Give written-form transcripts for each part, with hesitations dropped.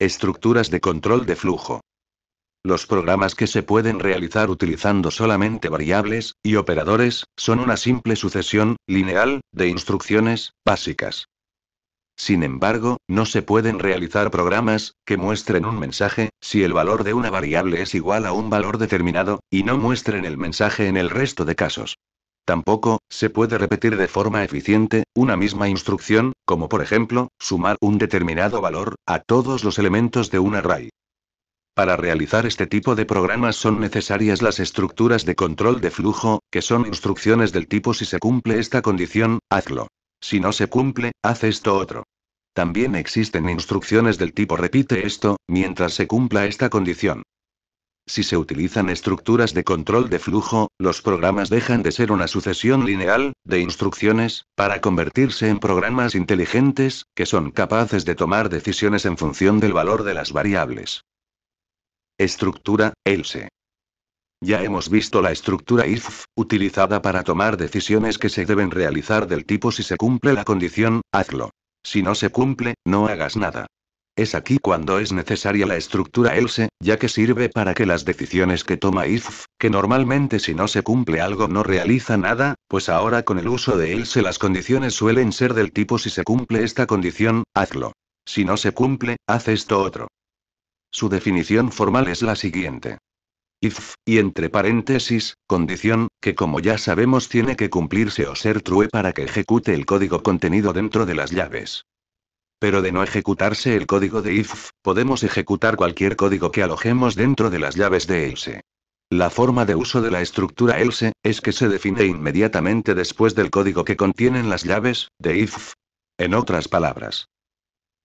Estructuras de control de flujo. Los programas que se pueden realizar utilizando solamente variables y operadores son una simple sucesión lineal de instrucciones básicas. Sin embargo, no se pueden realizar programas que muestren un mensaje si el valor de una variable es igual a un valor determinado, y no muestren el mensaje en el resto de casos. Tampoco se puede repetir de forma eficiente una misma instrucción, como por ejemplo, sumar un determinado valor a todos los elementos de un array. Para realizar este tipo de programas son necesarias las estructuras de control de flujo, que son instrucciones del tipo: si se cumple esta condición, hazlo. Si no se cumple, haz esto otro. También existen instrucciones del tipo: repite esto, mientras se cumpla esta condición. Si se utilizan estructuras de control de flujo, los programas dejan de ser una sucesión lineal de instrucciones, para convertirse en programas inteligentes, que son capaces de tomar decisiones en función del valor de las variables. Estructura, else. Ya hemos visto la estructura if, utilizada para tomar decisiones que se deben realizar del tipo: si se cumple la condición, hazlo. Si no se cumple, no hagas nada. Es aquí cuando es necesaria la estructura else, ya que sirve para que las decisiones que toma if, que normalmente si no se cumple algo no realiza nada, pues ahora con el uso de else las condiciones suelen ser del tipo: si se cumple esta condición, hazlo. Si no se cumple, haz esto otro. Su definición formal es la siguiente. If, y entre paréntesis, condición, que como ya sabemos tiene que cumplirse o ser true para que ejecute el código contenido dentro de las llaves. Pero de no ejecutarse el código de if, podemos ejecutar cualquier código que alojemos dentro de las llaves de else. La forma de uso de la estructura else, es que se define inmediatamente después del código que contienen las llaves de if. En otras palabras,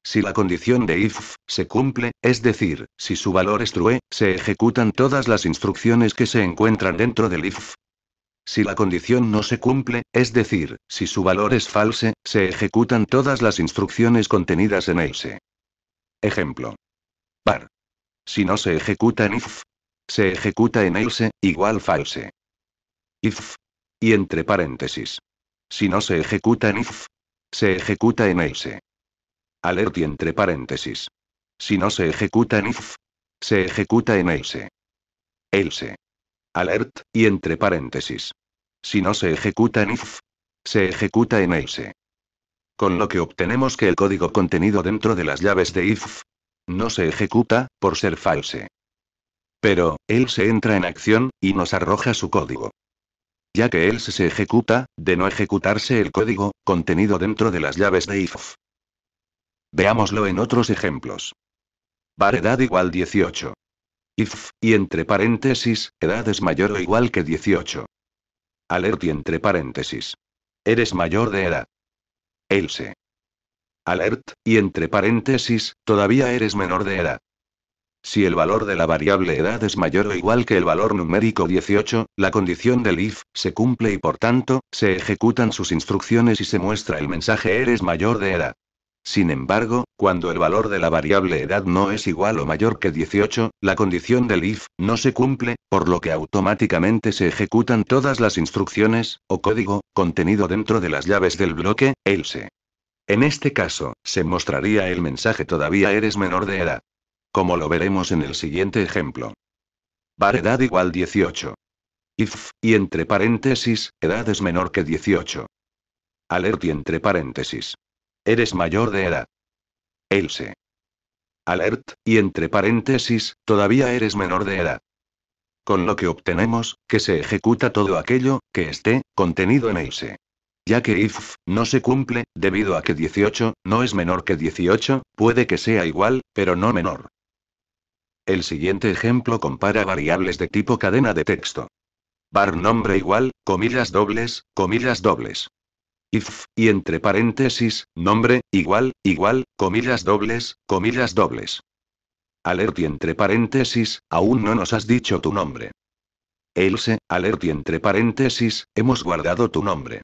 si la condición de if se cumple, es decir, si su valor es true, se ejecutan todas las instrucciones que se encuentran dentro del if. Si la condición no se cumple, es decir, si su valor es false, se ejecutan todas las instrucciones contenidas en else. Ejemplo. Var. Si no se ejecuta en if, se ejecuta en else, igual false. If. Y entre paréntesis. Si no se ejecuta en if, se ejecuta en else. Alert y entre paréntesis. Si no se ejecuta en if, se ejecuta en else. Else. Alert, y entre paréntesis. Si no se ejecuta en if, se ejecuta en else. Con lo que obtenemos que el código contenido dentro de las llaves de if no se ejecuta, por ser false. Pero, else entra en acción, y nos arroja su código. Ya que else se ejecuta, de no ejecutarse el código contenido dentro de las llaves de if. Veámoslo en otros ejemplos. Var edad igual 18. If, y entre paréntesis, edad es mayor o igual que 18. Alert y entre paréntesis. Eres mayor de edad. Else. Alert, y entre paréntesis, todavía eres menor de edad. Si el valor de la variable edad es mayor o igual que el valor numérico 18, la condición del if se cumple y por tanto, se ejecutan sus instrucciones y se muestra el mensaje: eres mayor de edad. Sin embargo, cuando el valor de la variable edad no es igual o mayor que 18, la condición del if no se cumple, por lo que automáticamente se ejecutan todas las instrucciones, o código, contenido dentro de las llaves del bloque, else. En este caso, se mostraría el mensaje: todavía eres menor de edad. Como lo veremos en el siguiente ejemplo. Var edad igual 18. If, y entre paréntesis, edad es menor que 18. Alert y entre paréntesis. Eres mayor de edad. Else. Alert, y entre paréntesis, todavía eres menor de edad. Con lo que obtenemos, que se ejecuta todo aquello que esté contenido en else. Ya que if no se cumple, debido a que 18 no es menor que 18, puede que sea igual, pero no menor. El siguiente ejemplo compara variables de tipo cadena de texto. Var nombre igual, comillas dobles, comillas dobles. If, y entre paréntesis, nombre, igual, comillas dobles, comillas dobles. Alert y entre paréntesis, aún no nos has dicho tu nombre. Else, alert y entre paréntesis, hemos guardado tu nombre.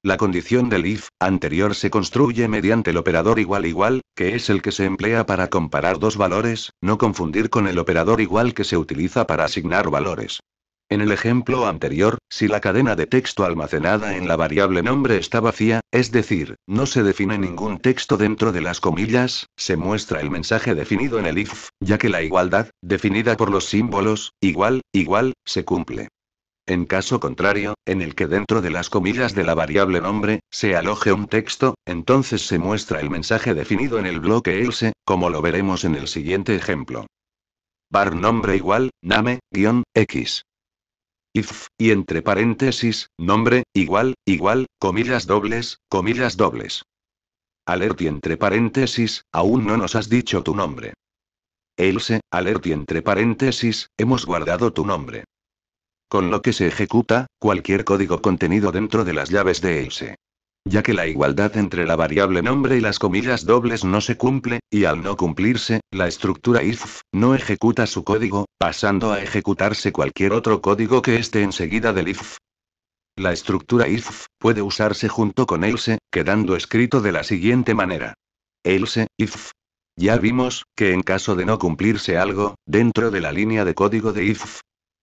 La condición del if anterior se construye mediante el operador igual, que es el que se emplea para comparar dos valores, no confundir con el operador igual que se utiliza para asignar valores. En el ejemplo anterior, si la cadena de texto almacenada en la variable nombre está vacía, es decir, no se define ningún texto dentro de las comillas, se muestra el mensaje definido en el if, ya que la igualdad, definida por los símbolos, igual, igual, se cumple. En caso contrario, en el que dentro de las comillas de la variable nombre, se aloje un texto, entonces se muestra el mensaje definido en el bloque else, como lo veremos en el siguiente ejemplo. Var nombre igual, name-x. If, y entre paréntesis, nombre, igual, igual, comillas dobles, comillas dobles. Alert y entre paréntesis, aún no nos has dicho tu nombre. Else, alert y entre paréntesis, hemos guardado tu nombre. Con lo que se ejecuta cualquier código contenido dentro de las llaves de else. Ya que la igualdad entre la variable nombre y las comillas dobles no se cumple, y al no cumplirse, la estructura if no ejecuta su código, pasando a ejecutarse cualquier otro código que esté enseguida del if. La estructura if puede usarse junto con else, quedando escrito de la siguiente manera. Else, if. Ya vimos que en caso de no cumplirse algo, dentro de la línea de código de if,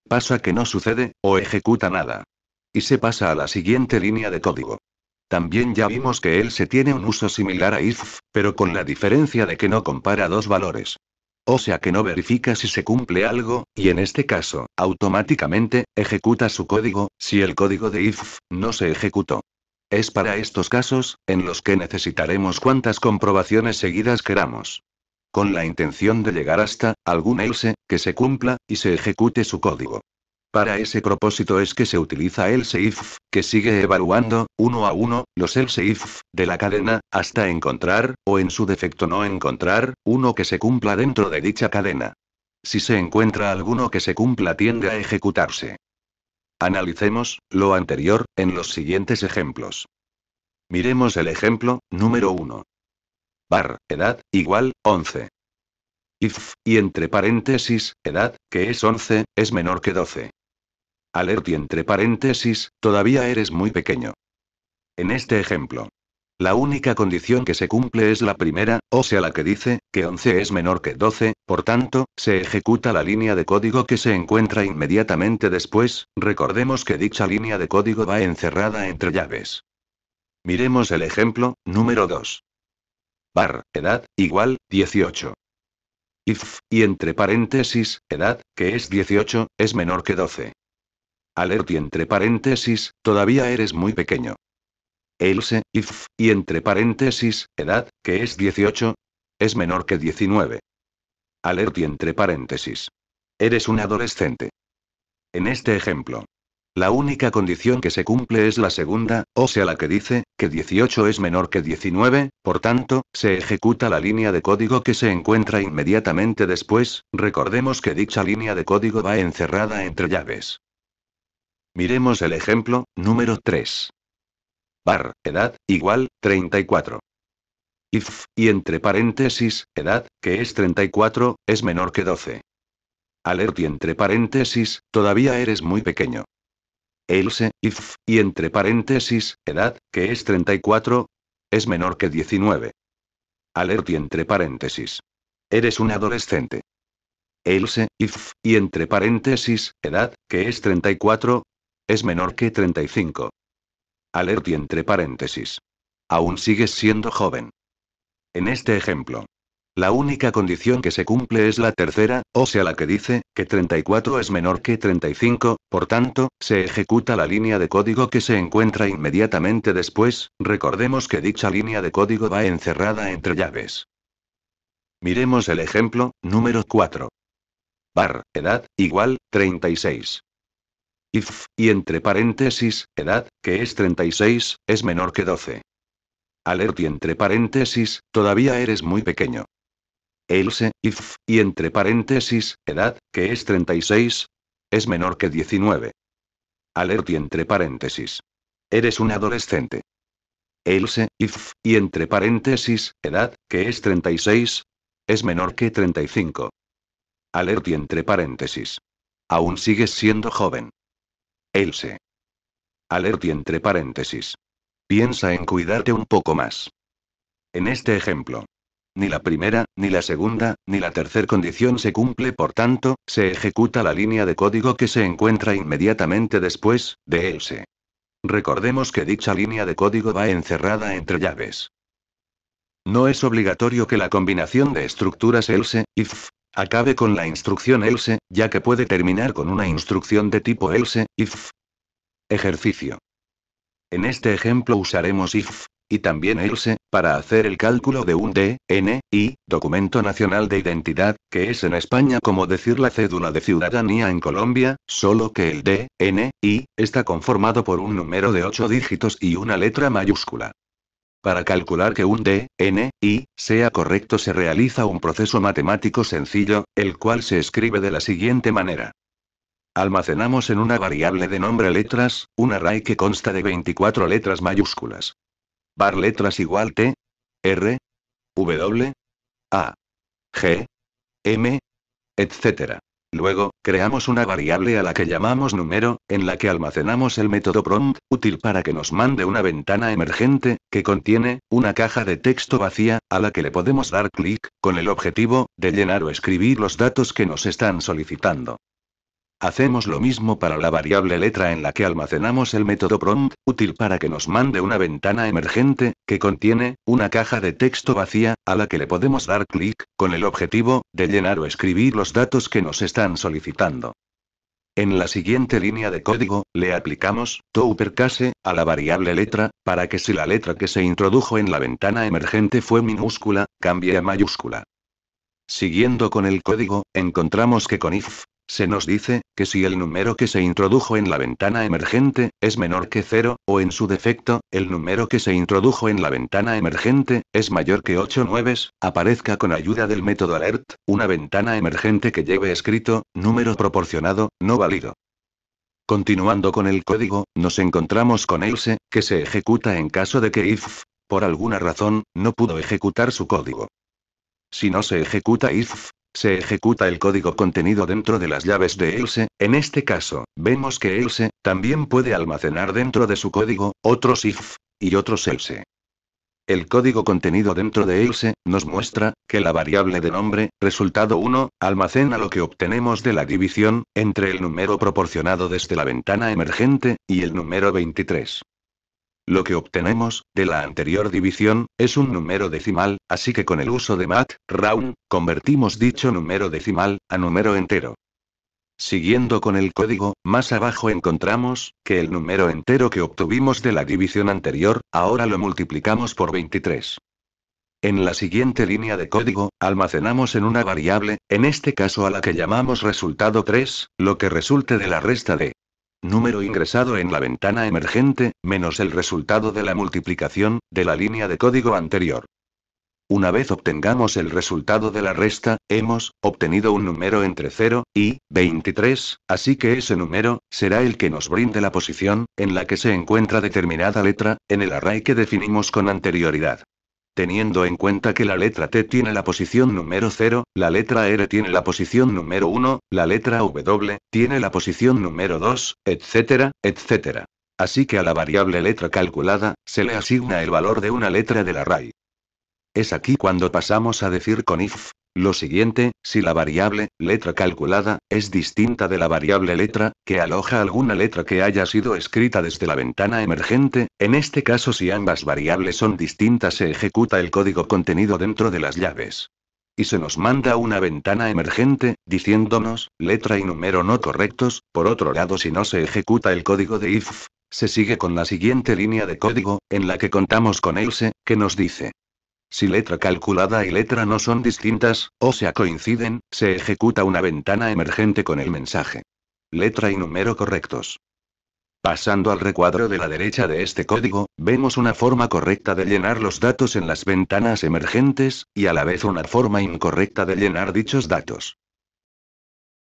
pasa que no sucede, o ejecuta nada. Y se pasa a la siguiente línea de código. También ya vimos que else tiene un uso similar a if, pero con la diferencia de que no compara dos valores. O sea que no verifica si se cumple algo, y en este caso, automáticamente, ejecuta su código, si el código de if no se ejecutó. Es para estos casos, en los que necesitaremos cuantas comprobaciones seguidas queramos. Con la intención de llegar hasta algún else, que se cumpla, y se ejecute su código. Para ese propósito es que se utiliza else if, que sigue evaluando, uno a uno, los else if, de la cadena, hasta encontrar, o en su defecto no encontrar, uno que se cumpla dentro de dicha cadena. Si se encuentra alguno que se cumpla tiende a ejecutarse. Analicemos lo anterior, en los siguientes ejemplos. Miremos el ejemplo, número 1. Var, edad, igual, 11. If, y entre paréntesis, edad, que es 11, es menor que 12. Alert y entre paréntesis, todavía eres muy pequeño. En este ejemplo, la única condición que se cumple es la primera, o sea la que dice, que 11 es menor que 12, por tanto, se ejecuta la línea de código que se encuentra inmediatamente después, recordemos que dicha línea de código va encerrada entre llaves. Miremos el ejemplo, número 2. Var, edad, igual, 18. If, y entre paréntesis, edad, que es 18, es menor que 12. Alert y entre paréntesis, todavía eres muy pequeño. Else, if, y entre paréntesis, edad, que es 18, es menor que 19. Alert y entre paréntesis. Eres un adolescente. En este ejemplo, la única condición que se cumple es la segunda, o sea la que dice, que 18 es menor que 19, por tanto, se ejecuta la línea de código que se encuentra inmediatamente después, recordemos que dicha línea de código va encerrada entre llaves. Miremos el ejemplo, número 3. Var, edad, igual, 34. If, y entre paréntesis, edad, que es 34, es menor que 12. Alert y entre paréntesis, todavía eres muy pequeño. Else, if, y entre paréntesis, edad, que es 34, es menor que 19. Alert y entre paréntesis. Eres un adolescente. Else, if, y entre paréntesis, edad, que es 34, es menor que 35. Alert y entre paréntesis. Aún sigues siendo joven. En este ejemplo, la única condición que se cumple es la tercera, o sea la que dice, que 34 es menor que 35, por tanto, se ejecuta la línea de código que se encuentra inmediatamente después, recordemos que dicha línea de código va encerrada entre llaves. Miremos el ejemplo, número 4. Var, edad, igual, 36. If, y entre paréntesis, edad, que es 36, es menor que 12. Alert y entre paréntesis, todavía eres muy pequeño. Else, if, y entre paréntesis, edad, que es 36, es menor que 19. Alert y entre paréntesis. Eres un adolescente. Else, if, y entre paréntesis, edad, que es 36, es menor que 35. Alert y entre paréntesis. Aún sigues siendo joven. Else. Alert y entre paréntesis. Piensa en cuidarte un poco más. En este ejemplo, ni la primera, ni la segunda, ni la tercera condición se cumple, por tanto, se ejecuta la línea de código que se encuentra inmediatamente después de else. Recordemos que dicha línea de código va encerrada entre llaves. No es obligatorio que la combinación de estructuras else, if, acabe con la instrucción else, ya que puede terminar con una instrucción de tipo else, if. Ejercicio. En este ejemplo usaremos if, y también else, para hacer el cálculo de un DNI, Documento Nacional de Identidad, que es en España como decir la cédula de ciudadanía en Colombia, solo que el DNI está conformado por un número de 8 dígitos y una letra mayúscula. Para calcular que un DNI sea correcto se realiza un proceso matemático sencillo, el cual se escribe de la siguiente manera. Almacenamos en una variable de nombre letras, un array que consta de 24 letras mayúsculas. Var letras igual T, R, W, A, G, M, etc. Luego, creamos una variable a la que llamamos número, en la que almacenamos el método prompt, útil para que nos mande una ventana emergente, que contiene una caja de texto vacía, a la que le podemos dar clic, con el objetivo de llenar o escribir los datos que nos están solicitando. Hacemos lo mismo para la variable letra en la que almacenamos el método prompt, útil para que nos mande una ventana emergente, que contiene una caja de texto vacía, a la que le podemos dar clic, con el objetivo de llenar o escribir los datos que nos están solicitando. En la siguiente línea de código, le aplicamos toUpperCase a la variable letra, para que si la letra que se introdujo en la ventana emergente fue minúscula, cambie a mayúscula. Siguiendo con el código, encontramos que con if, se nos dice, que si el número que se introdujo en la ventana emergente, es menor que 0, o en su defecto, el número que se introdujo en la ventana emergente, es mayor que 8 nueves, aparezca con ayuda del método alert, una ventana emergente que lleve escrito, número proporcionado, no válido. Continuando con el código, nos encontramos con else, que se ejecuta en caso de que if, por alguna razón, no pudo ejecutar su código. Si no se ejecuta if, se ejecuta el código contenido dentro de las llaves de else. En este caso, vemos que else también puede almacenar dentro de su código otros if y otros else. El código contenido dentro de else nos muestra que la variable de nombre, resultado 1, almacena lo que obtenemos de la división entre el número proporcionado desde la ventana emergente y el número 23. Lo que obtenemos, de la anterior división, es un número decimal, así que con el uso de math_round, convertimos dicho número decimal, a número entero. Siguiendo con el código, más abajo encontramos, que el número entero que obtuvimos de la división anterior, ahora lo multiplicamos por 23. En la siguiente línea de código, almacenamos en una variable, en este caso a la que llamamos resultado 3, lo que resulte de la resta de número ingresado en la ventana emergente, menos el resultado de la multiplicación, de la línea de código anterior. Una vez obtengamos el resultado de la resta, hemos obtenido un número entre 0 y 23, así que ese número será el que nos brinde la posición en la que se encuentra determinada letra, en el array que definimos con anterioridad. Teniendo en cuenta que la letra T tiene la posición número 0, la letra R tiene la posición número 1, la letra W tiene la posición número 2, etcétera, etcétera. Así que a la variable letra calculada, se le asigna el valor de una letra del array. Es aquí cuando pasamos a decir con if lo siguiente: si la variable letra calculada es distinta de la variable letra, que aloja alguna letra que haya sido escrita desde la ventana emergente, en este caso si ambas variables son distintas se ejecuta el código contenido dentro de las llaves. Y se nos manda una ventana emergente, diciéndonos, letra y número no correctos. Por otro lado, si no se ejecuta el código de if, se sigue con la siguiente línea de código, en la que contamos con else, que nos dice: si letra calculada y letra no son distintas, o sea coinciden, se ejecuta una ventana emergente con el mensaje letra y número correctos. Pasando al recuadro de la derecha de este código, vemos una forma correcta de llenar los datos en las ventanas emergentes, y a la vez una forma incorrecta de llenar dichos datos.